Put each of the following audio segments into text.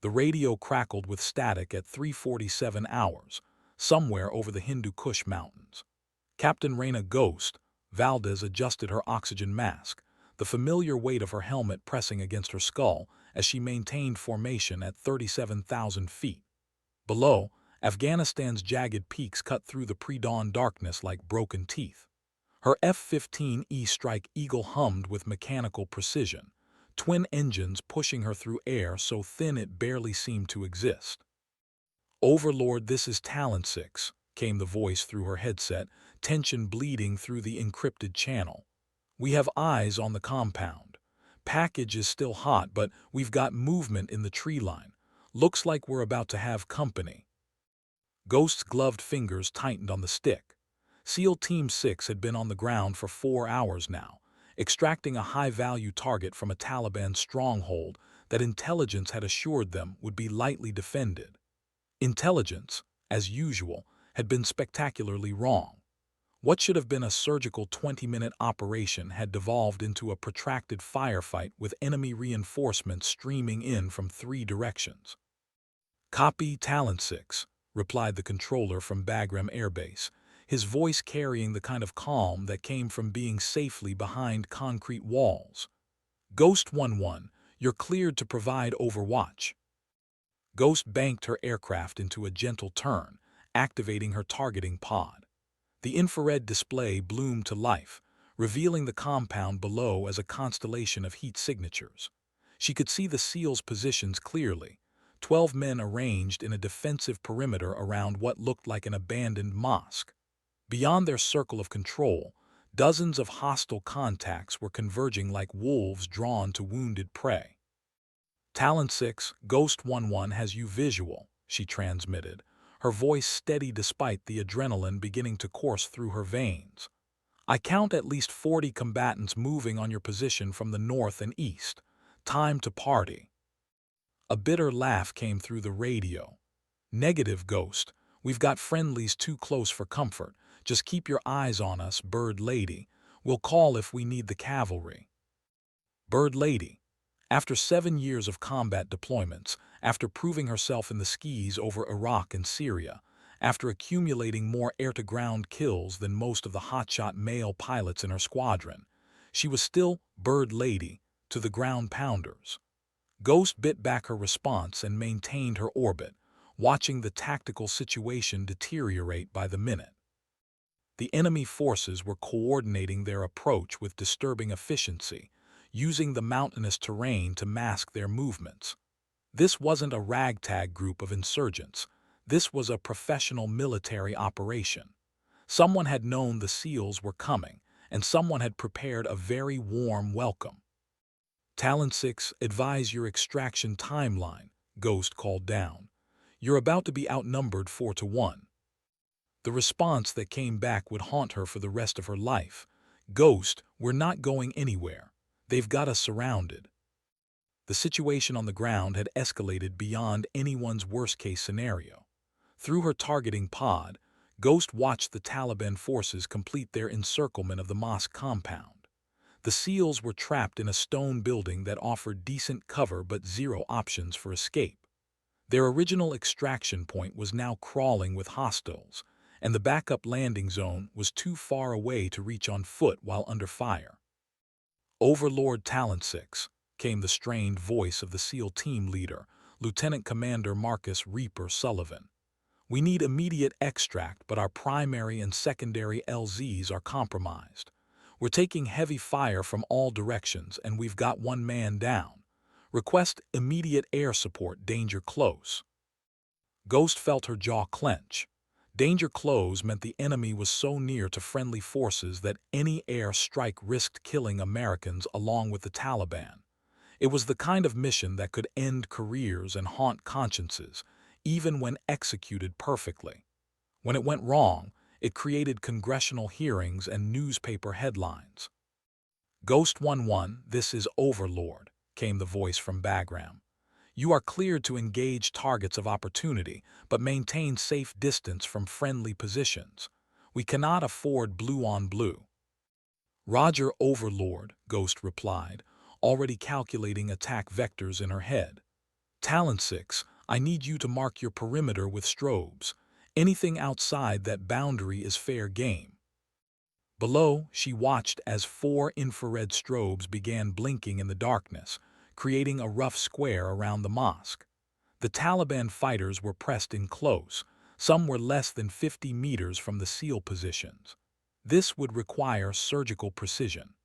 The radio crackled with static at 3:47 hours, somewhere over the Hindu Kush Mountains. Captain Reyna Ghost, Valdez adjusted her oxygen mask, the familiar weight of her helmet pressing against her skull as she maintained formation at 37,000 feet. Below, Afghanistan's jagged peaks cut through the pre-dawn darkness like broken teeth. Her F-15E Strike Eagle hummed with mechanical precision, twin engines pushing her through air so thin it barely seemed to exist. "Overlord, this is Talon 6, came the voice through her headset, tension bleeding through the encrypted channel. "We have eyes on the compound. Package is still hot, but we've got movement in the tree line. Looks like we're about to have company." Ghost's gloved fingers tightened on the stick. SEAL Team 6 had been on the ground for 4 hours now, extracting a high-value target from a Taliban stronghold that intelligence had assured them would be lightly defended. Intelligence, as usual, had been spectacularly wrong. What should have been a surgical 20-minute operation had devolved into a protracted firefight with enemy reinforcements streaming in from 3 directions. "Copy, Talon 6, replied the controller from Bagram Air Base, his voice carrying the kind of calm that came from being safely behind concrete walls. "Ghost 1-1, you're cleared to provide overwatch." Ghost banked her aircraft into a gentle turn, activating her targeting pod. The infrared display bloomed to life, revealing the compound below as a constellation of heat signatures. She could see the SEALs' positions clearly, 12 men arranged in a defensive perimeter around what looked like an abandoned mosque. Beyond their circle of control, dozens of hostile contacts were converging like wolves drawn to wounded prey. "Talon 6, Ghost 1-1 has you visual," she transmitted, her voice steady despite the adrenaline beginning to course through her veins. "I count at least 40 combatants moving on your position from the north and east. Time to party." A bitter laugh came through the radio. "Negative, Ghost. We've got friendlies too close for comfort. Just keep your eyes on us, Bird Lady. We'll call if we need the cavalry." Bird Lady. After 7 years of combat deployments, after proving herself in the skis over Iraq and Syria, after accumulating more air-to-ground kills than most of the hotshot male pilots in her squadron, she was still Bird Lady to the ground pounders. Ghost bit back her response and maintained her orbit, watching the tactical situation deteriorate by the minute. The enemy forces were coordinating their approach with disturbing efficiency, using the mountainous terrain to mask their movements. This wasn't a ragtag group of insurgents. This was a professional military operation. Someone had known the SEALs were coming, and someone had prepared a very warm welcome. "Talon 6, advise your extraction timeline," Ghost called down. "You're about to be outnumbered 4-1. The response that came back would haunt her for the rest of her life. "Ghost, we're not going anywhere. They've got us surrounded." The situation on the ground had escalated beyond anyone's worst-case scenario. Through her targeting pod, Ghost watched the Taliban forces complete their encirclement of the mosque compound. The SEALs were trapped in a stone building that offered decent cover but zero options for escape. Their original extraction point was now crawling with hostiles, and the backup landing zone was too far away to reach on foot while under fire. "Overlord Talon 6, came the strained voice of the SEAL team leader, Lieutenant Commander Marcus Reaper Sullivan. "We need immediate extract, but our primary and secondary LZs are compromised. We're taking heavy fire from all directions, and we've got 1 man down. Request immediate air support, danger close." Ghost felt her jaw clench. Danger close meant the enemy was so near to friendly forces that any air strike risked killing Americans along with the Taliban. It was the kind of mission that could end careers and haunt consciences, even when executed perfectly. When it went wrong, it created congressional hearings and newspaper headlines. "Ghost 1-1, this is Overlord," came the voice from Bagram. "You are cleared to engage targets of opportunity, but maintain safe distance from friendly positions. We cannot afford blue on blue." "Roger, Overlord," Ghost replied, already calculating attack vectors in her head. Talon 6, I need you to mark your perimeter with strobes. Anything outside that boundary is fair game. Below, she watched as 4 infrared strobes began blinking in the darkness, creating a rough square around the mosque. The Taliban fighters were pressed in close. Some were less than 50 meters from the SEAL positions. This would require surgical precision.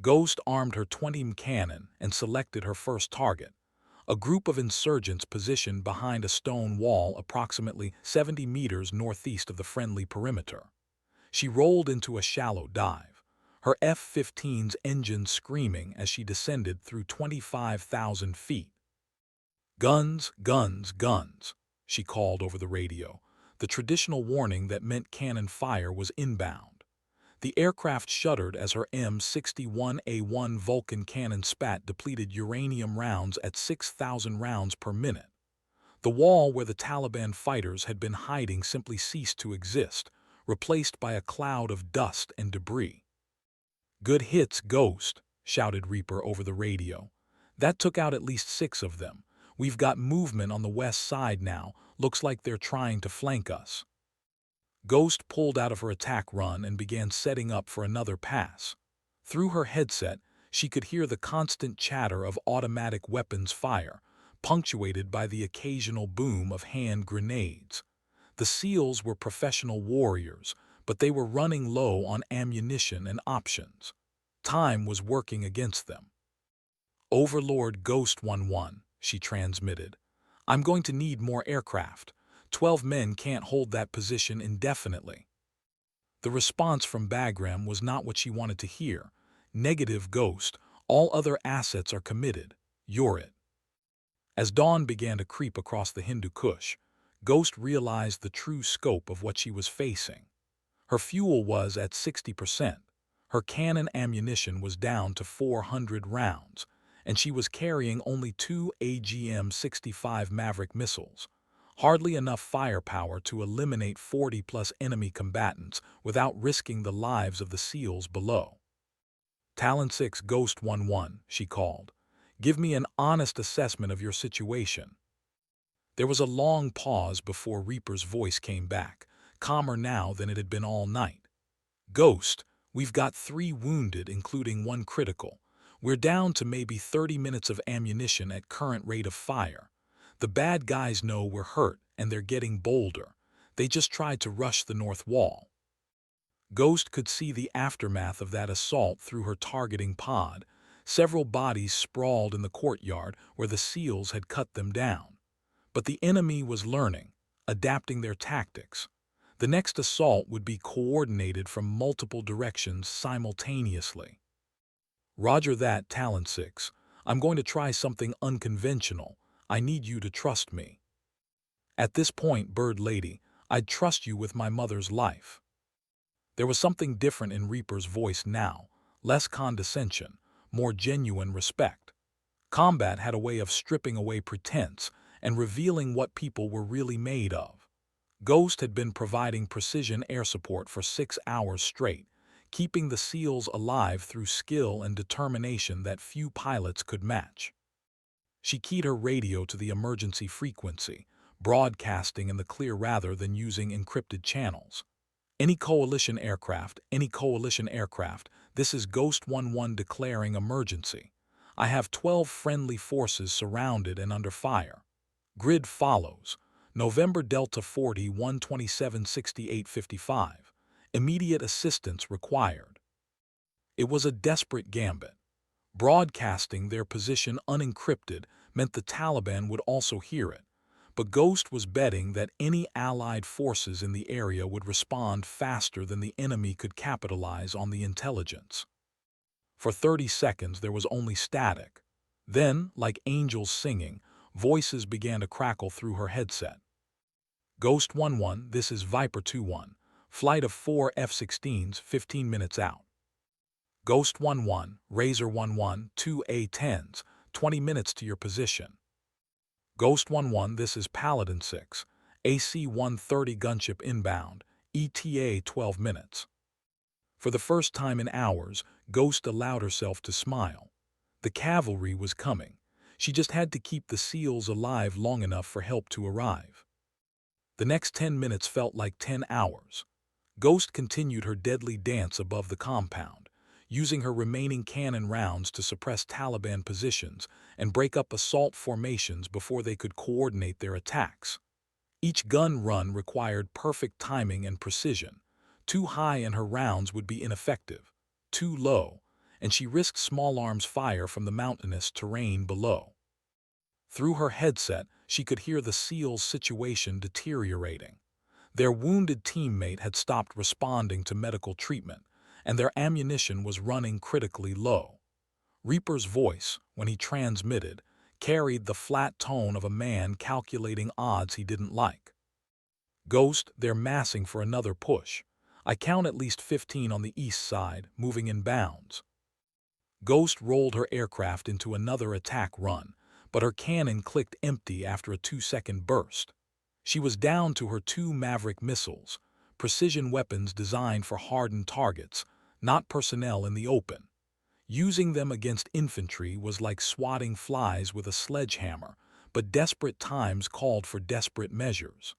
Ghost armed her 20 cannon and selected her first target, a group of insurgents positioned behind a stone wall approximately 70 meters northeast of the friendly perimeter. She rolled into a shallow dive, her F-15's engine screaming as she descended through 25,000 feet. Guns, guns, guns, she called over the radio, the traditional warning that meant cannon fire was inbound. The aircraft shuddered as her M61A1 Vulcan cannon spat depleted uranium rounds at 6,000 rounds per minute. The wall where the Taliban fighters had been hiding simply ceased to exist, replaced by a cloud of dust and debris. "Good hits, Ghost," shouted Reaper over the radio. "That took out at least 6 of them. We've got movement on the west side now. Looks like they're trying to flank us." Ghost pulled out of her attack run and began setting up for another pass. Through her headset, she could hear the constant chatter of automatic weapons fire, punctuated by the occasional boom of hand grenades. The SEALs were professional warriors, but they were running low on ammunition and options. Time was working against them. "Overlord Ghost 1-1, she transmitted. "I'm going to need more aircraft. 12 men can't hold that position indefinitely." The response from Bagram was not what she wanted to hear. "Negative, Ghost. All other assets are committed. You're it." As dawn began to creep across the Hindu Kush, Ghost realized the true scope of what she was facing. Her fuel was at 60%. Her cannon ammunition was down to 400 rounds, and she was carrying only 2 AGM-65 Maverick missiles. Hardly enough firepower to eliminate 40-plus enemy combatants without risking the lives of the SEALs below. "Talon 6 Ghost 1-1, she called. "Give me an honest assessment of your situation." There was a long pause before Reaper's voice came back, calmer now than it had been all night. "Ghost, we've got 3 wounded, including 1 critical. We're down to maybe 30 minutes of ammunition at current rate of fire. The bad guys know we're hurt, and they're getting bolder. They just tried to rush the north wall." Ghost could see the aftermath of that assault through her targeting pod. Several bodies sprawled in the courtyard where the SEALs had cut them down. But the enemy was learning, adapting their tactics. The next assault would be coordinated from multiple directions simultaneously. "Roger that, Talon 6. I'm going to try something unconventional. I need you to trust me." "At this point, Bird Lady, I'd trust you with my mother's life." There was something different in Reaper's voice now, less condescension, more genuine respect. Combat had a way of stripping away pretense and revealing what people were really made of. Ghost had been providing precision air support for 6 hours straight, keeping the SEALs alive through skill and determination that few pilots could match. She keyed her radio to the emergency frequency, broadcasting in the clear rather than using encrypted channels. Any coalition aircraft, this is Ghost 1-1 declaring emergency. I have 12 friendly forces surrounded and under fire. Grid follows. November Delta 40 127 68 55. Immediate assistance required." It was a desperate gambit. Broadcasting their position unencrypted meant the Taliban would also hear it, but Ghost was betting that any Allied forces in the area would respond faster than the enemy could capitalize on the intelligence. For 30 seconds there was only static. Then, like angels singing, voices began to crackle through her headset. "Ghost 1-1, this is Viper 2-1. Flight of 4 F-16s, 15 minutes out." "Ghost 1-1, Razor 1-1, 2 A-10s, 20 minutes to your position." "Ghost 1-1, this is Paladin 6. AC-130 gunship inbound, ETA 12 minutes." For the first time in hours, Ghost allowed herself to smile. The cavalry was coming. She just had to keep the SEALs alive long enough for help to arrive. The next 10 minutes felt like 10 hours. Ghost continued her deadly dance above the compound, using her remaining cannon rounds to suppress Taliban positions and break up assault formations before they could coordinate their attacks. Each gun run required perfect timing and precision. Too high and her rounds would be ineffective. Too low, and she risked small arms fire from the mountainous terrain below. Through her headset, she could hear the SEALs' situation deteriorating. Their wounded teammate had stopped responding to medical treatment, and their ammunition was running critically low. Reaper's voice, when he transmitted, carried the flat tone of a man calculating odds he didn't like. "Ghost, they're massing for another push. I count at least 15 on the east side, moving in bounds." Ghost rolled her aircraft into another attack run, but her cannon clicked empty after a 2-second burst. She was down to her 2 Maverick missiles, precision weapons designed for hardened targets, not personnel in the open. Using them against infantry was like swatting flies with a sledgehammer, but desperate times called for desperate measures.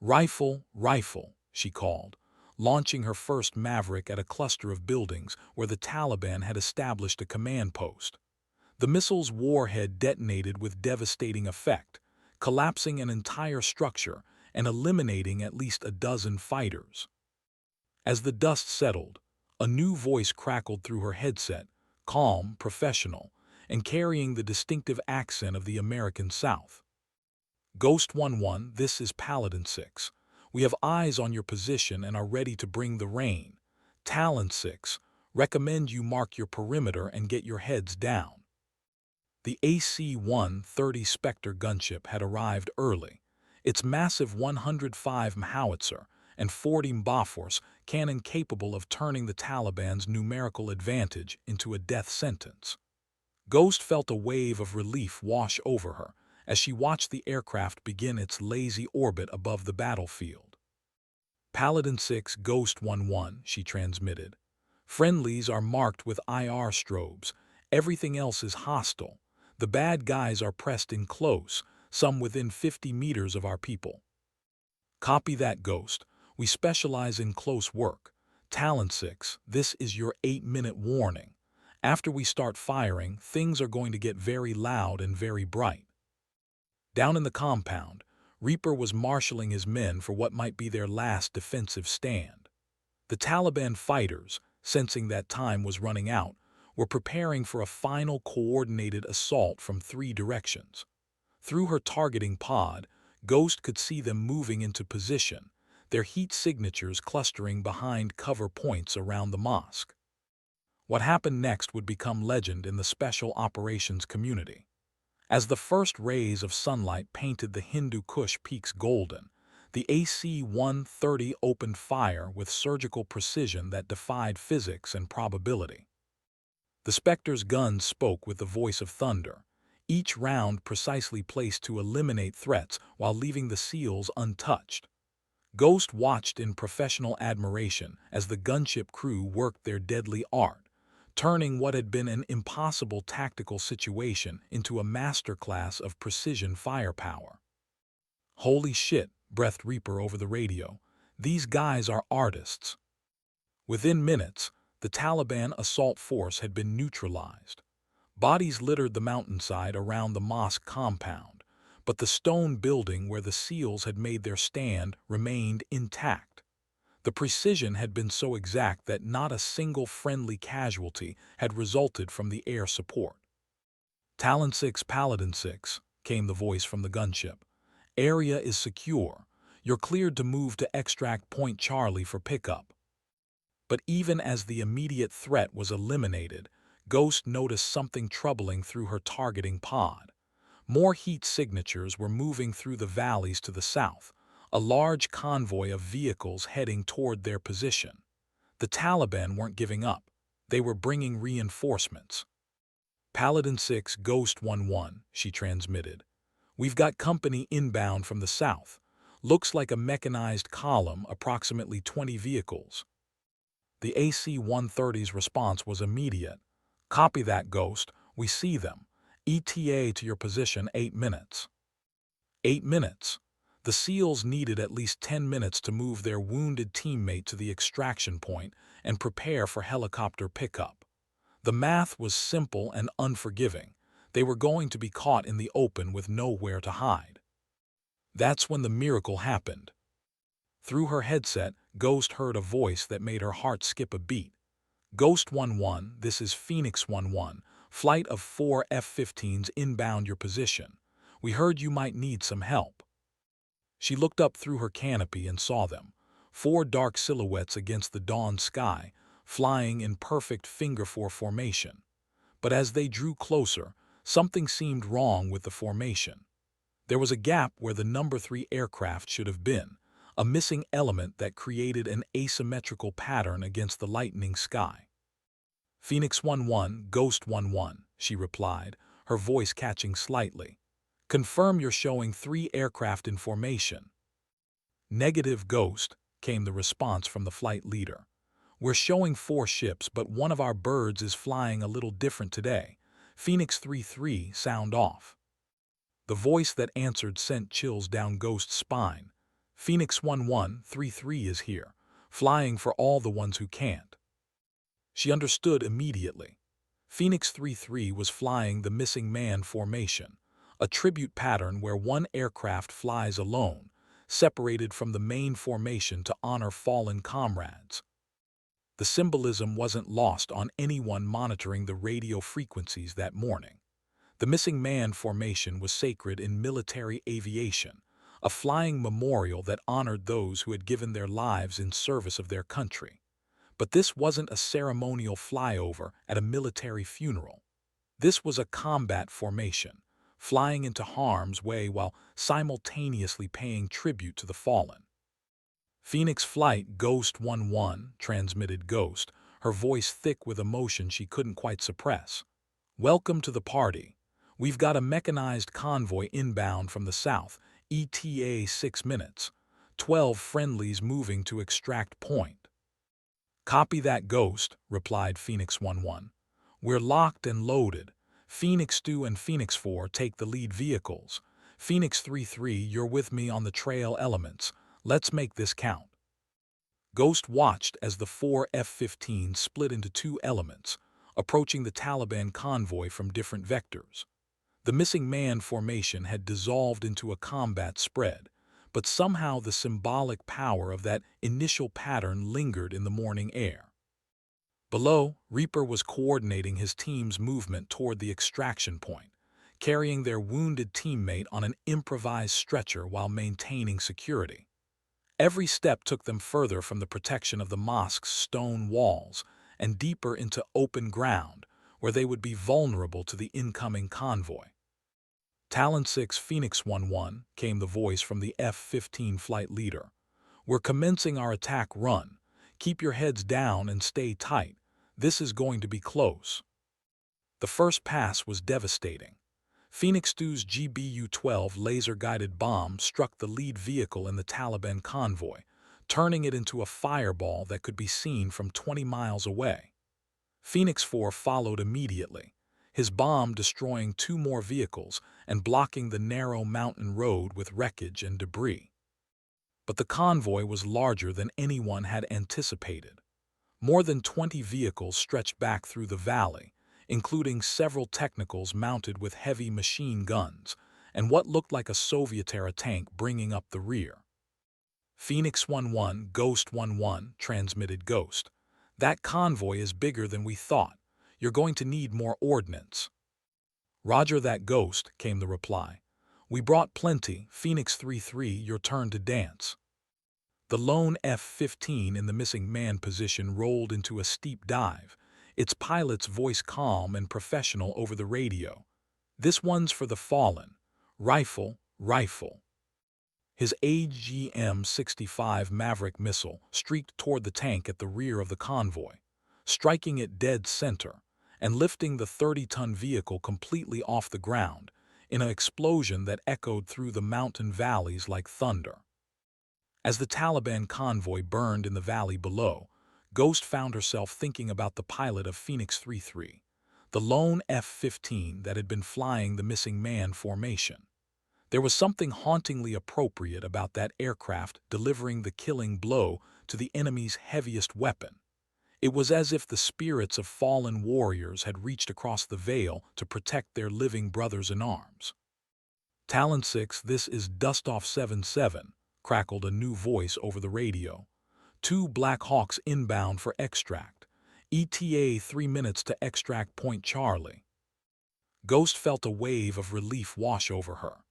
"Rifle, rifle," she called, launching her first Maverick at a cluster of buildings where the Taliban had established a command post. The missile's warhead detonated with devastating effect, collapsing an entire structure and eliminating at least a dozen fighters. As the dust settled, a new voice crackled through her headset, calm, professional, and carrying the distinctive accent of the American South. "Ghost 1-1, this is Paladin 6. We have eyes on your position and are ready to bring the rain. Talon 6, recommend you mark your perimeter and get your heads down." The AC-130 Spectre gunship had arrived early. Its massive 105 howitzer and 40 Bofors cannon capable of turning the Taliban's numerical advantage into a death sentence. Ghost felt a wave of relief wash over her as she watched the aircraft begin its lazy orbit above the battlefield. "Paladin 6, Ghost 1-1, she transmitted. "Friendlies are marked with IR strobes. Everything else is hostile. The bad guys are pressed in close, some within 50 meters of our people." "Copy that, Ghost. We specialize in close work. Talon 6, this is your 8-minute warning. After we start firing, things are going to get very loud and very bright." Down in the compound, Reaper was marshaling his men for what might be their last defensive stand. The Taliban fighters, sensing that time was running out, were preparing for a final coordinated assault from 3 directions. Through her targeting pod, Ghost could see them moving into position, their heat signatures clustering behind cover points around the mosque. What happened next would become legend in the special operations community. As the first rays of sunlight painted the Hindu Kush peaks golden, the AC-130 opened fire with surgical precision that defied physics and probability. The Spectre's guns spoke with the voice of thunder, each round precisely placed to eliminate threats while leaving the SEALs untouched. Ghost watched in professional admiration as the gunship crew worked their deadly art, turning what had been an impossible tactical situation into a masterclass of precision firepower. "Holy shit," breathed Reaper over the radio. "These guys are artists." Within minutes, the Taliban assault force had been neutralized. Bodies littered the mountainside around the mosque compound, but the stone building where the SEALs had made their stand remained intact. The precision had been so exact that not a single friendly casualty had resulted from the air support. "Talon 6, Paladin 6, came the voice from the gunship. "Area is secure. You're cleared to move to extract Point Charlie for pickup." But even as the immediate threat was eliminated, Ghost noticed something troubling through her targeting pod. More heat signatures were moving through the valleys to the south, a large convoy of vehicles heading toward their position. The Taliban weren't giving up. They were bringing reinforcements. "Paladin 6, Ghost 1-1, she transmitted. "We've got company inbound from the south. Looks like a mechanized column, approximately 20 vehicles." The AC-130's response was immediate. "Copy that, Ghost. We see them. ETA to your position 8 minutes. 8 minutes. The SEALs needed at least 10 minutes to move their wounded teammate to the extraction point and prepare for helicopter pickup. The math was simple and unforgiving. They were going to be caught in the open with nowhere to hide. That's when the miracle happened. Through her headset, Ghost heard a voice that made her heart skip a beat. Ghost 1-1, this is Phoenix 1-1. Flight of 4 F-15s inbound your position. We heard you might need some help. She looked up through her canopy and saw them, 4 dark silhouettes against the dawn sky, flying in perfect finger-4 formation. But as they drew closer, something seemed wrong with the formation. There was a gap where the number 3 aircraft should have been, a missing element that created an asymmetrical pattern against the lightening sky. Phoenix 1-1, Ghost 1-1, she replied, her voice catching slightly. Confirm you're showing 3 aircraft in formation. Negative, Ghost, came the response from the flight leader. We're showing 4 ships, but one of our birds is flying a little different today. Phoenix 3-3, sound off. The voice that answered sent chills down Ghost's spine. Phoenix 1-1, 3-3 is here, flying for all the ones who can't. She understood immediately. Phoenix 3-3 was flying the missing man formation, a tribute pattern where one aircraft flies alone, separated from the main formation to honor fallen comrades. The symbolism wasn't lost on anyone monitoring the radio frequencies that morning. The missing man formation was sacred in military aviation, a flying memorial that honored those who had given their lives in service of their country. But this wasn't a ceremonial flyover at a military funeral. This was a combat formation, flying into harm's way while simultaneously paying tribute to the fallen. Phoenix Flight Ghost 1-1, transmitted Ghost, her voice thick with emotion she couldn't quite suppress. Welcome to the party. We've got a mechanized convoy inbound from the south, ETA 6 minutes. 12 friendlies moving to extract point. Copy that, Ghost, replied Phoenix 1-1. We're locked and loaded. Phoenix 2 and Phoenix 4 take the lead vehicles. Phoenix 3-3, you're with me on the trail elements. Let's make this count. Ghost watched as the 4 F-15s split into 2 elements, approaching the Taliban convoy from different vectors. The missing man formation had dissolved into a combat spread, but somehow the symbolic power of that initial pattern lingered in the morning air. Below, Reaper was coordinating his team's movement toward the extraction point, carrying their wounded teammate on an improvised stretcher while maintaining security. Every step took them further from the protection of the mosque's stone walls and deeper into open ground, where they would be vulnerable to the incoming convoy. Talon 6 Phoenix 1-1, came the voice from the F-15 flight leader. We're commencing our attack run. Keep your heads down and stay tight. This is going to be close. The first pass was devastating. Phoenix 2's GBU-12 laser-guided bomb struck the lead vehicle in the Taliban convoy, turning it into a fireball that could be seen from 20 miles away. Phoenix 4 followed immediately, his bomb destroying 2 more vehicles and blocking the narrow mountain road with wreckage and debris. But the convoy was larger than anyone had anticipated. More than 20 vehicles stretched back through the valley, including several technicals mounted with heavy machine guns, and what looked like a Soviet-era tank bringing up the rear. Phoenix 1-1, Ghost 1-1, transmitted Ghost. That convoy is bigger than we thought. You're going to need more ordnance. Roger that, Ghost, came the reply. We brought plenty. Phoenix 3-3, your turn to dance. The lone F-15 in the missing man position rolled into a steep dive, its pilot's voice calm and professional over the radio. This one's for the fallen. Rifle, rifle. His AGM-65 Maverick missile streaked toward the tank at the rear of the convoy, striking it dead center and lifting the 30-ton vehicle completely off the ground in an explosion that echoed through the mountain valleys like thunder. As the Taliban convoy burned in the valley below, Ghost found herself thinking about the pilot of Phoenix 3-3. the lone F-15 that had been flying the missing man formation. There was something hauntingly appropriate about that aircraft delivering the killing blow to the enemy's heaviest weapon. It was as if the spirits of fallen warriors had reached across the veil to protect their living brothers in arms. Talon 6, this is Dustoff 77, crackled a new voice over the radio. 2 Black Hawks inbound for extract. ETA 3 minutes to extract Point Charlie. Ghost felt a wave of relief wash over her.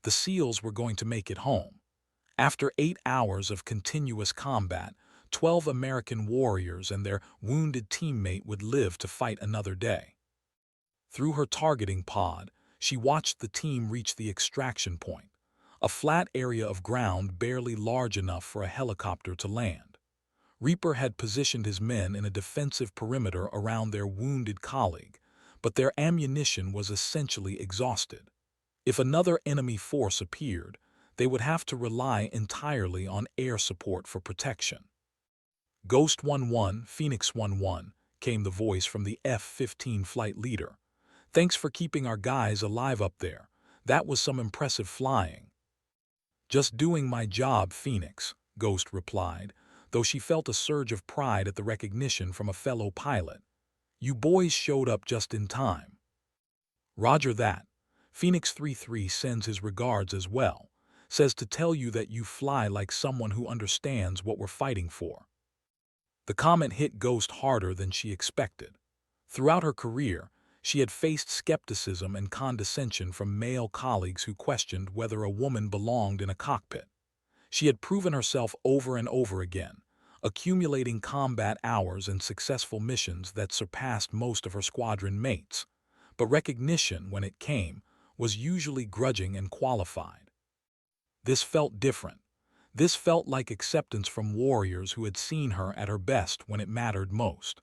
The SEALs were going to make it home. After 8 hours of continuous combat, 12 American warriors and their wounded teammate would live to fight another day. Through her targeting pod, she watched the team reach the extraction point, a flat area of ground barely large enough for a helicopter to land. Reaper had positioned his men in a defensive perimeter around their wounded colleague, but their ammunition was essentially exhausted. If another enemy force appeared, they would have to rely entirely on air support for protection. Ghost 1-1, Phoenix 1-1, came the voice from the F-15 flight leader. Thanks for keeping our guys alive up there. That was some impressive flying. Just doing my job, Phoenix, Ghost replied, though she felt a surge of pride at the recognition from a fellow pilot. You boys showed up just in time. Roger that. Phoenix 3-3 sends his regards as well, says to tell you that you fly like someone who understands what we're fighting for. The comment hit Ghost harder than she expected. Throughout her career, she had faced skepticism and condescension from male colleagues who questioned whether a woman belonged in a cockpit. She had proven herself over and over again, accumulating combat hours and successful missions that surpassed most of her squadron mates. But recognition, when it came, was usually grudging and qualified. This felt different. This felt like acceptance from warriors who had seen her at her best when it mattered most.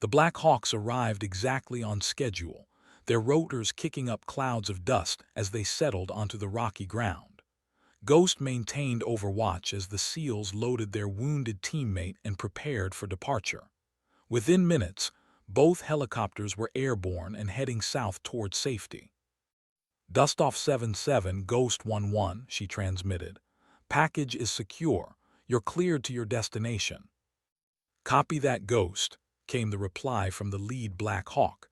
The Black Hawks arrived exactly on schedule, their rotors kicking up clouds of dust as they settled onto the rocky ground. Ghost maintained overwatch as the SEALs loaded their wounded teammate and prepared for departure. Within minutes, both helicopters were airborne and heading south toward safety. Dustoff 77, Ghost 1-1, she transmitted. Package is secure. You're cleared to your destination. Copy that, Ghost, came the reply from the lead Black Hawk.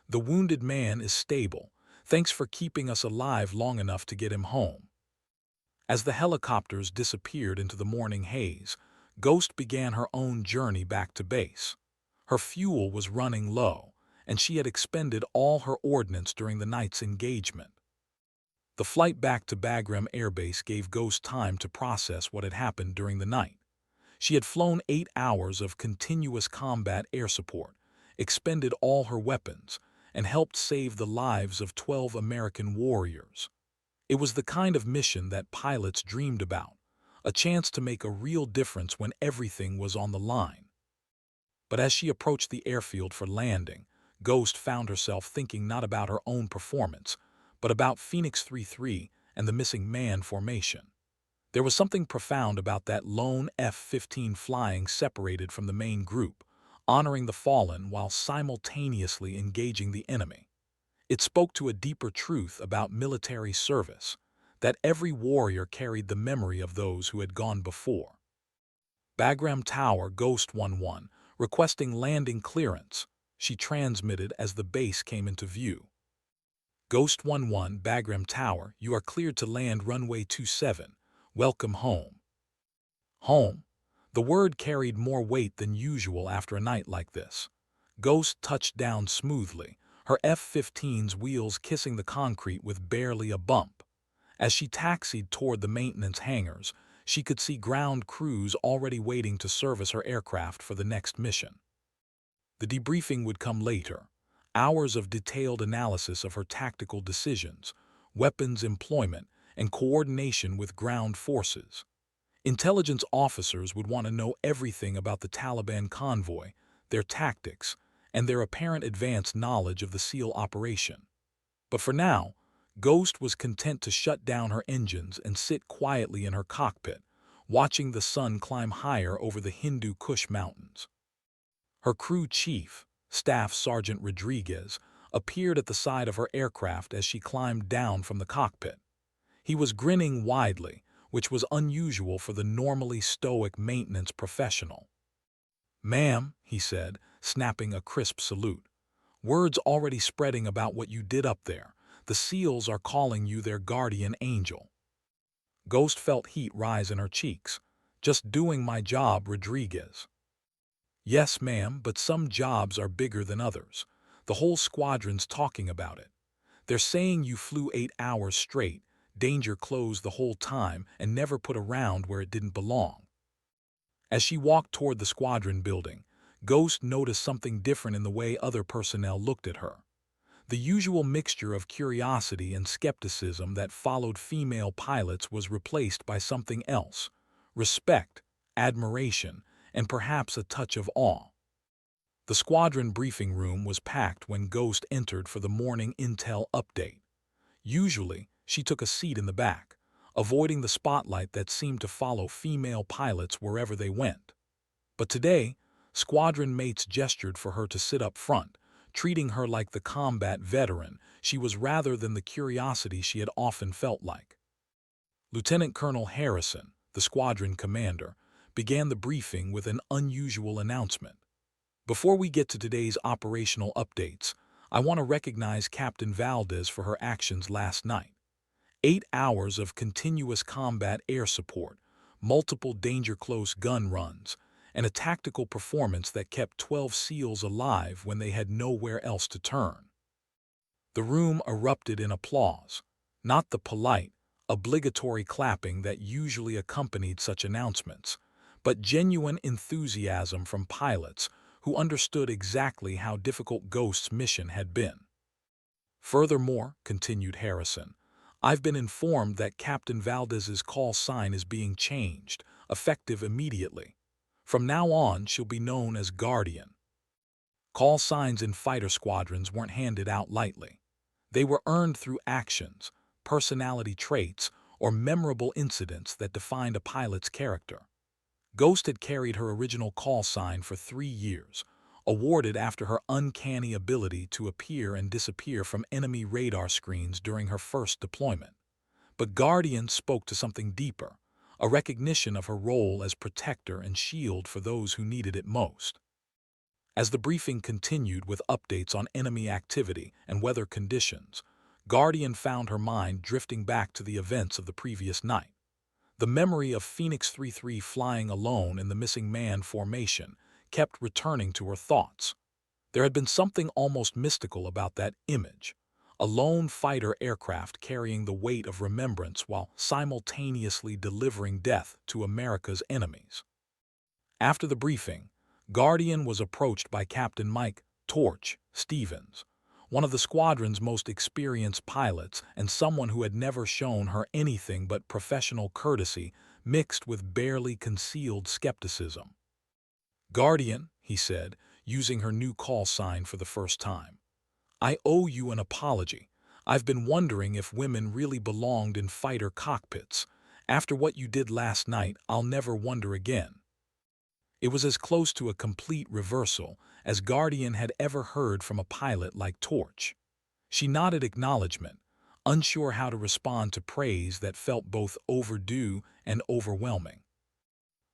The wounded man is stable. Thanks for keeping us alive long enough to get him home. As the helicopters disappeared into the morning haze, Ghost began her own journey back to base. Her fuel was running low, and she had expended all her ordnance during the night's engagement. The flight back to Bagram Air Base gave Ghost time to process what had happened during the night. She had flown 8 hours of continuous combat air support, expended all her weapons, and helped save the lives of 12 American warriors. It was the kind of mission that pilots dreamed about, a chance to make a real difference when everything was on the line. But as she approached the airfield for landing, Ghost found herself thinking not about her own performance, but about Phoenix 3-3 and the missing man formation. There was something profound about that lone F-15 flying separated from the main group, honoring the fallen while simultaneously engaging the enemy. It spoke to a deeper truth about military service, that every warrior carried the memory of those who had gone before. Bagram Tower, Ghost 1-1, requesting landing clearance, she transmitted as the base came into view. Ghost 1-1, Bagram Tower, you are cleared to land runway 27. Welcome home. Home. The word carried more weight than usual after a night like this. Ghost touched down smoothly, her F-15's wheels kissing the concrete with barely a bump. As she taxied toward the maintenance hangars, she could see ground crews already waiting to service her aircraft for the next mission. The debriefing would come later. Hours of detailed analysis of her tactical decisions, weapons employment, and coordination with ground forces. Intelligence officers would want to know everything about the Taliban convoy, their tactics, and their apparent advanced knowledge of the SEAL operation. But for now, Ghost was content to shut down her engines and sit quietly in her cockpit, watching the sun climb higher over the Hindu Kush Mountains. Her crew chief, Staff Sergeant Rodriguez, appeared at the side of her aircraft as she climbed down from the cockpit. He was grinning widely, which was unusual for the normally stoic maintenance professional. "Ma'am," he said, snapping a crisp salute. "Word's already spreading about what you did up there. The SEALs are calling you their guardian angel." Ghost felt heat rise in her cheeks. "Just doing my job, Rodriguez." "Yes, ma'am, but some jobs are bigger than others. The whole squadron's talking about it. They're saying you flew 8 hours straight, danger closed the whole time, and never put a round where it didn't belong." As she walked toward the squadron building, Ghost noticed something different in the way other personnel looked at her. The usual mixture of curiosity and skepticism that followed female pilots was replaced by something else: respect, admiration, and perhaps a touch of awe. The squadron briefing room was packed when Ghost entered for the morning intel update. Usually, she took a seat in the back, avoiding the spotlight that seemed to follow female pilots wherever they went. But today, squadron mates gestured for her to sit up front, treating her like the combat veteran she was rather than the curiosity she had often felt like. Lieutenant Colonel Harrison, the squadron commander, began the briefing with an unusual announcement. "Before we get to today's operational updates, I want to recognize Captain Valdez for her actions last night. 8 hours of continuous combat air support, multiple danger-close gun runs, and a tactical performance that kept 12 SEALs alive when they had nowhere else to turn." The room erupted in applause, not the polite, obligatory clapping that usually accompanied such announcements, but genuine enthusiasm from pilots who understood exactly how difficult Ghost's mission had been. "Furthermore," continued Harrison, "I've been informed that Captain Valdez's call sign is being changed, effective immediately. From now on, she'll be known as Guardian." Call signs in fighter squadrons weren't handed out lightly. They were earned through actions, personality traits, or memorable incidents that defined a pilot's character. Ghost had carried her original call sign for 3 years, awarded after her uncanny ability to appear and disappear from enemy radar screens during her first deployment. But Guardian spoke to something deeper, a recognition of her role as protector and shield for those who needed it most. As the briefing continued with updates on enemy activity and weather conditions, Guardian found her mind drifting back to the events of the previous night. The memory of Phoenix 3-3 flying alone in the missing man formation kept returning to her thoughts. There had been something almost mystical about that image, a lone fighter aircraft carrying the weight of remembrance while simultaneously delivering death to America's enemies. After the briefing, Guardian was approached by Captain Mike "Torch" Stevens, one of the squadron's most experienced pilots and someone who had never shown her anything but professional courtesy mixed with barely concealed skepticism. "Guardian," he said, using her new call sign for the first time, "I owe you an apology. I've been wondering if women really belonged in fighter cockpits. After what you did last night, I'll never wonder again." It was as close to a complete reversal as Guardian had ever heard from a pilot like Torch. She nodded acknowledgement, unsure how to respond to praise that felt both overdue and overwhelming.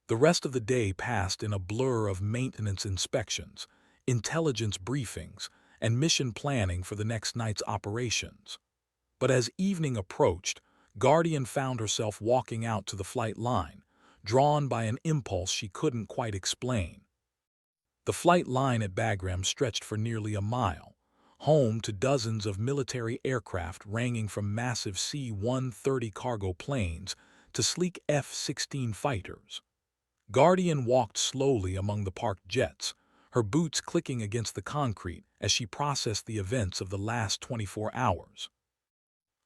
The rest of the day passed in a blur of maintenance inspections, intelligence briefings, and mission planning for the next night's operations. But as evening approached, Guardian found herself walking out to the flight line, drawn by an impulse she couldn't quite explain. The flight line at Bagram stretched for nearly a mile, home to dozens of military aircraft ranging from massive C-130 cargo planes to sleek F-16 fighters. Guardian walked slowly among the parked jets, her boots clicking against the concrete as she processed the events of the last 24 hours.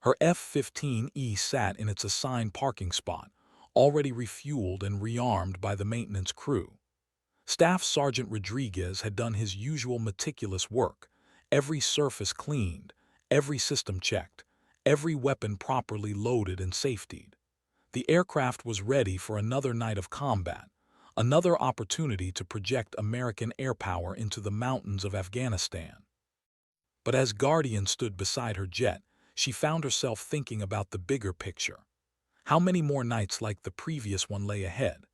Her F-15E sat in its assigned parking spot, already refueled and rearmed by the maintenance crew. Staff Sergeant Rodriguez had done his usual meticulous work, every surface cleaned, every system checked, every weapon properly loaded and safetied. The aircraft was ready for another night of combat, another opportunity to project American air power into the mountains of Afghanistan. But as Guardian stood beside her jet, she found herself thinking about the bigger picture. How many more nights like the previous one lay ahead?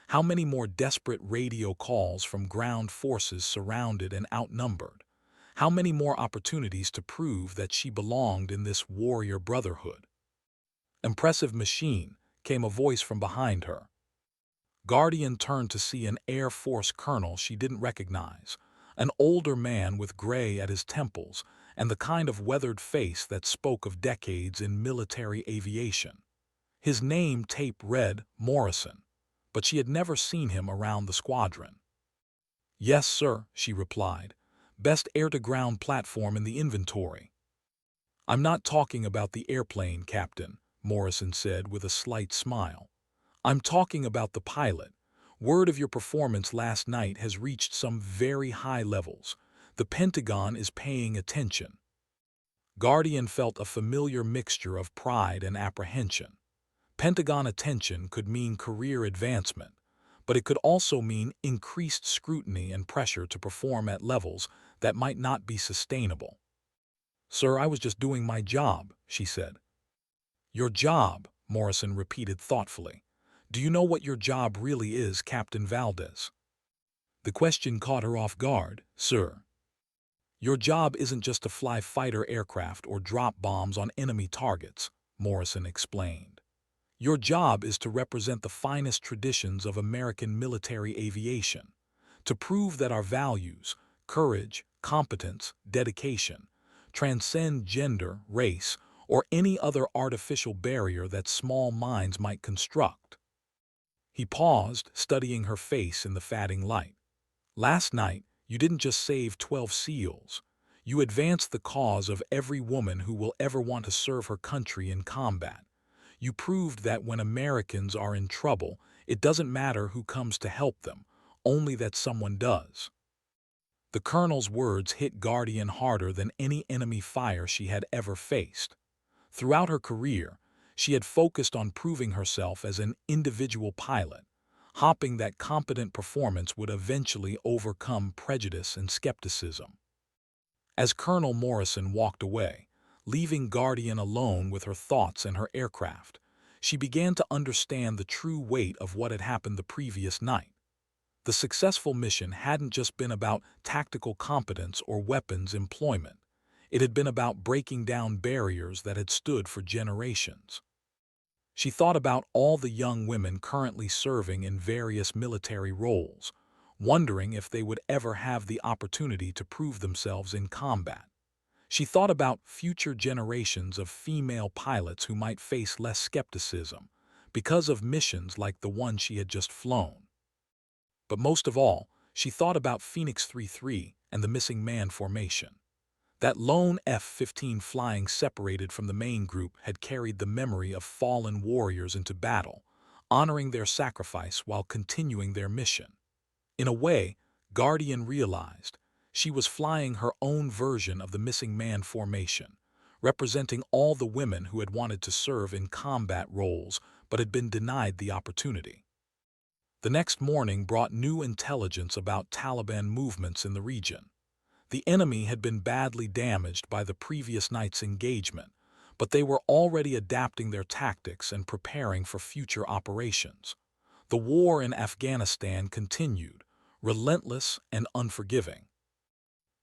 How many more desperate radio calls from ground forces surrounded and outnumbered? How many more opportunities to prove that she belonged in this warrior brotherhood? "Impressive machine," came a voice from behind her. Guardian turned to see an Air Force colonel she didn't recognize, an older man with gray at his temples and the kind of weathered face that spoke of decades in military aviation. His name tape read Morrison, but she had never seen him around the squadron. "Yes, sir," she replied. "Best air-to-ground platform in the inventory." "I'm not talking about the airplane, Captain," Morrison said with a slight smile. "I'm talking about the pilot. Word of your performance last night has reached some very high levels. The Pentagon is paying attention." Guardian felt a familiar mixture of pride and apprehension. Pentagon attention could mean career advancement, but it could also mean increased scrutiny and pressure to perform at levels that might not be sustainable. "Sir, I was just doing my job," she said. "Your job," Morrison repeated thoughtfully. "Do you know what your job really is, Captain Valdez?" The question caught her off guard. "Sir, your job isn't just to fly fighter aircraft or drop bombs on enemy targets," Morrison explained. "Your job is to represent the finest traditions of American military aviation, to prove that our values, courage, competence, dedication, transcend gender, race, or any other artificial barrier that small minds might construct." He paused, studying her face in the fading light. "Last night, you didn't just save 12 SEALs. You advanced the cause of every woman who will ever want to serve her country in combat. You proved that when Americans are in trouble, it doesn't matter who comes to help them, only that someone does." The colonel's words hit Guardian harder than any enemy fire she had ever faced. Throughout her career, she had focused on proving herself as an individual pilot, hoping that competent performance would eventually overcome prejudice and skepticism. As Colonel Morrison walked away, leaving Guardian alone with her thoughts and her aircraft, she began to understand the true weight of what had happened the previous night. The successful mission hadn't just been about tactical competence or weapons employment. It had been about breaking down barriers that had stood for generations. She thought about all the young women currently serving in various military roles, wondering if they would ever have the opportunity to prove themselves in combat. She thought about future generations of female pilots who might face less skepticism because of missions like the one she had just flown. But most of all, she thought about Phoenix 3-3 and the missing man formation. That lone F-15 flying separated from the main group had carried the memory of fallen warriors into battle, honoring their sacrifice while continuing their mission. In a way, Guardian realized she was flying her own version of the missing man formation, representing all the women who had wanted to serve in combat roles but had been denied the opportunity. The next morning brought new intelligence about Taliban movements in the region. The enemy had been badly damaged by the previous night's engagement, but they were already adapting their tactics and preparing for future operations. The war in Afghanistan continued, relentless and unforgiving.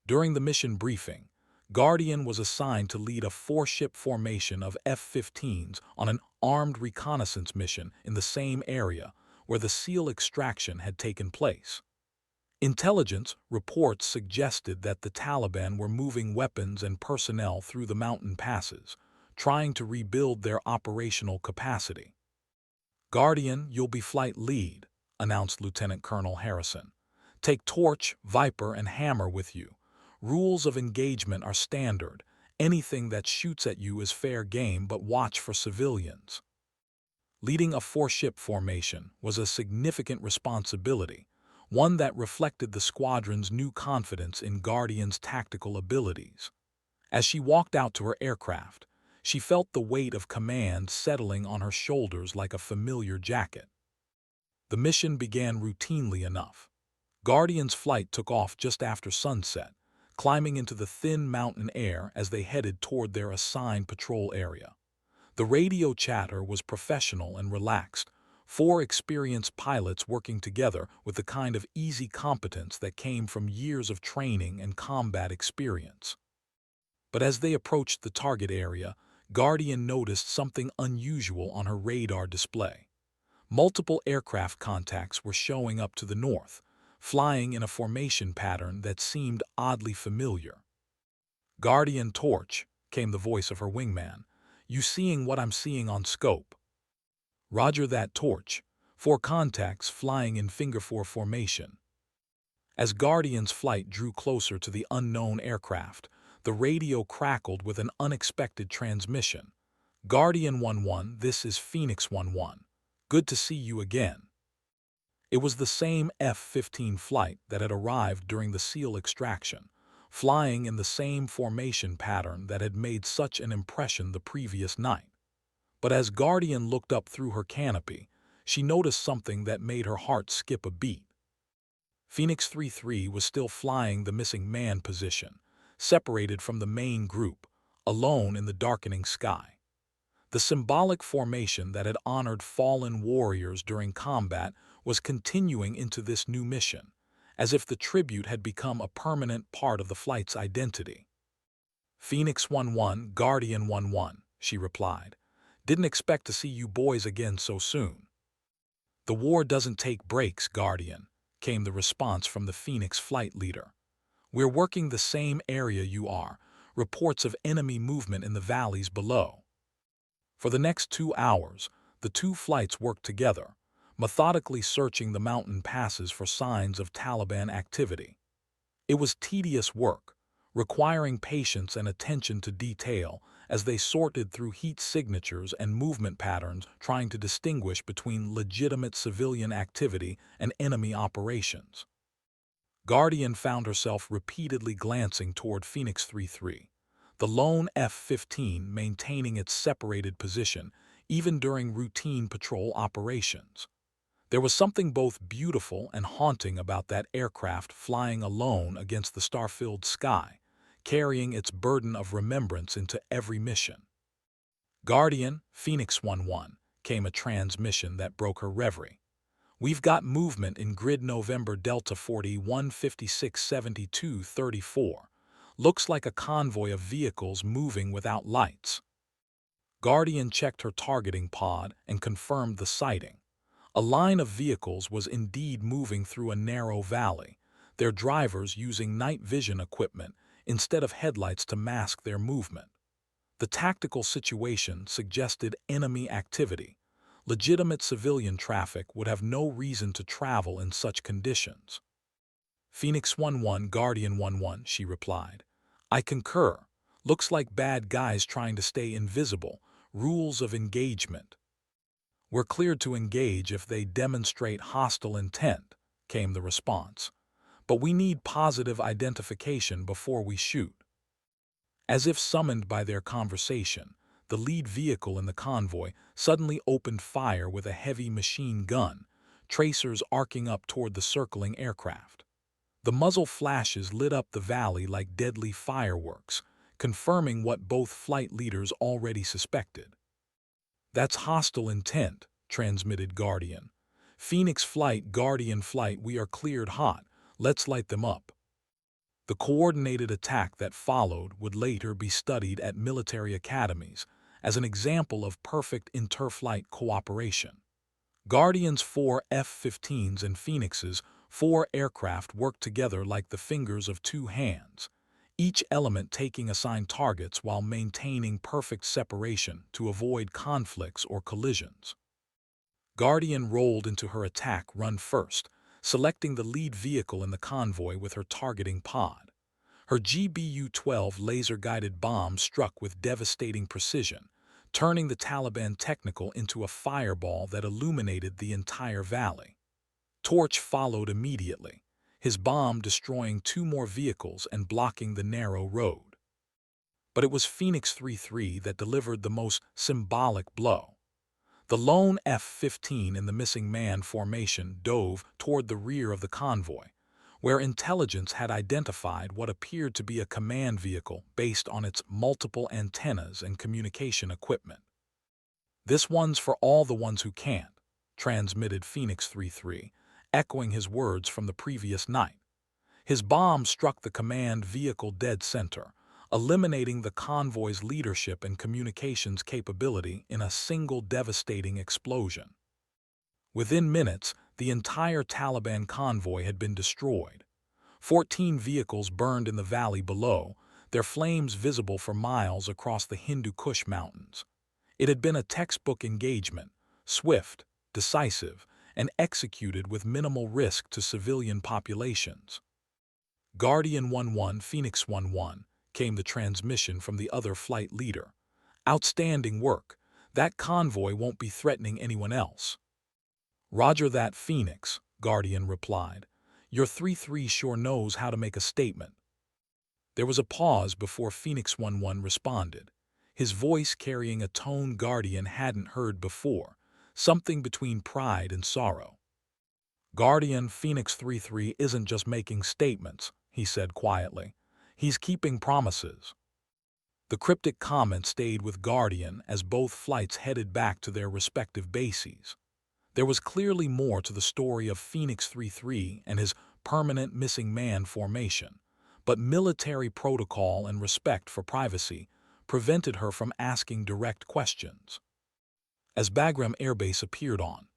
During the mission briefing, Guardian was assigned to lead a 4-ship formation of F-15s on an armed reconnaissance mission in the same area where the SEAL extraction had taken place. Intelligence reports suggested that the Taliban were moving weapons and personnel through the mountain passes, trying to rebuild their operational capacity. "Guardian, you'll be flight lead," announced Lieutenant Colonel Harrison. "Take torch, Viper, and hammer with you. Rules of engagement are standard. Anything that shoots at you is fair game, but watch for civilians." Leading a 4-ship formation was a significant responsibility, one that reflected the squadron's new confidence in Guardian's tactical abilities. As she walked out to her aircraft, she felt the weight of command settling on her shoulders like a familiar jacket. The mission began routinely enough. Guardian's flight took off just after sunset, climbing into the thin mountain air as they headed toward their assigned patrol area. The radio chatter was professional and relaxed, four experienced pilots working together with the kind of easy competence that came from years of training and combat experience. But as they approached the target area, Guardian noticed something unusual on her radar display. Multiple aircraft contacts were showing up to the north, flying in a formation pattern that seemed oddly familiar. "Guardian Torch," came the voice of her wingman. "You seeing what I'm seeing on scope?" "Roger that, Torch." Four contacts flying in finger four formation. As Guardian's flight drew closer to the unknown aircraft, the radio crackled with an unexpected transmission. "Guardian 1-1, this is Phoenix 1-1. Good to see you again." It was the same F-15 flight that had arrived during the SEAL extraction, flying in the same formation pattern that had made such an impression the previous night. But as Guardian looked up through her canopy, she noticed something that made her heart skip a beat. Phoenix 3-3 was still flying the missing man position, separated from the main group, alone in the darkening sky. The symbolic formation that had honored fallen warriors during combat was continuing into this new mission, as if the tribute had become a permanent part of the flight's identity. "Phoenix 1-1, Guardian 1-1, she replied. "Didn't expect to see you boys again so soon." "The war doesn't take breaks, Guardian," came the response from the Phoenix flight leader. "We're working the same area you are, reports of enemy movement in the valleys below." For the next 2 hours, the two flights worked together, methodically searching the mountain passes for signs of Taliban activity. It was tedious work, requiring patience and attention to detail as they sorted through heat signatures and movement patterns, trying to distinguish between legitimate civilian activity and enemy operations. Guardian found herself repeatedly glancing toward Phoenix 3-3, the lone F-15 maintaining its separated position even during routine patrol operations. There was something both beautiful and haunting about that aircraft flying alone against the star-filled sky, carrying its burden of remembrance into every mission. "Guardian, Phoenix 1-1, came a transmission that broke her reverie. "We've got movement in grid November Delta 41567234. Looks like a convoy of vehicles moving without lights." Guardian checked her targeting pod and confirmed the sighting. A line of vehicles was indeed moving through a narrow valley, their drivers using night vision equipment instead of headlights to mask their movement. The tactical situation suggested enemy activity. Legitimate civilian traffic would have no reason to travel in such conditions. "Phoenix 1-1, Guardian 1-1, she replied. "I concur. Looks like bad guys trying to stay invisible. Rules of engagement." "We're cleared to engage if they demonstrate hostile intent," came the response. "But we need positive identification before we shoot." As if summoned by their conversation, the lead vehicle in the convoy suddenly opened fire with a heavy machine gun, tracers arcing up toward the circling aircraft. The muzzle flashes lit up the valley like deadly fireworks, confirming what both flight leaders already suspected. "That's hostile intent," transmitted Guardian. "Phoenix flight, Guardian flight, we are cleared hot. Let's light them up." The coordinated attack that followed would later be studied at military academies as an example of perfect interflight cooperation. Guardian's 4 F-15s and Phoenix's 4 aircraft worked together like the fingers of two hands, each element taking assigned targets while maintaining perfect separation to avoid conflicts or collisions. Guardian rolled into her attack run first, selecting the lead vehicle in the convoy with her targeting pod. Her GBU-12 laser-guided bomb struck with devastating precision, turning the Taliban technical into a fireball that illuminated the entire valley. Torch followed immediately, his bomb destroying 2 more vehicles and blocking the narrow road. But it was Phoenix 3-3 that delivered the most symbolic blow. The lone F-15 in the missing man formation dove toward the rear of the convoy, where intelligence had identified what appeared to be a command vehicle based on its multiple antennas and communication equipment. "This one's for all the ones who can't," transmitted Phoenix 3-3, echoing his words from the previous night. His bomb struck the command vehicle dead center, eliminating the convoy's leadership and communications capability in a single devastating explosion. Within minutes, the entire Taliban convoy had been destroyed. 14 vehicles burned in the valley below, their flames visible for miles across the Hindu Kush Mountains. It had been a textbook engagement, swift, decisive, and executed with minimal risk to civilian populations. Guardian 1-1, Phoenix 1-1, came the transmission from the other flight leader. "Outstanding work. That convoy won't be threatening anyone else." "Roger that, Phoenix," Guardian replied. "Your 3-3 sure knows how to make a statement." There was a pause before Phoenix 1-1 responded, his voice carrying a tone Guardian hadn't heard before, something between pride and sorrow. "Guardian, Phoenix 3-3 isn't just making statements," he said quietly. "He's keeping promises." The cryptic comment stayed with Guardian as both flights headed back to their respective bases. There was clearly more to the story of Phoenix 3-3 and his permanent missing man formation, but military protocol and respect for privacy prevented her from asking direct questions. As Bagram Air Base appeared on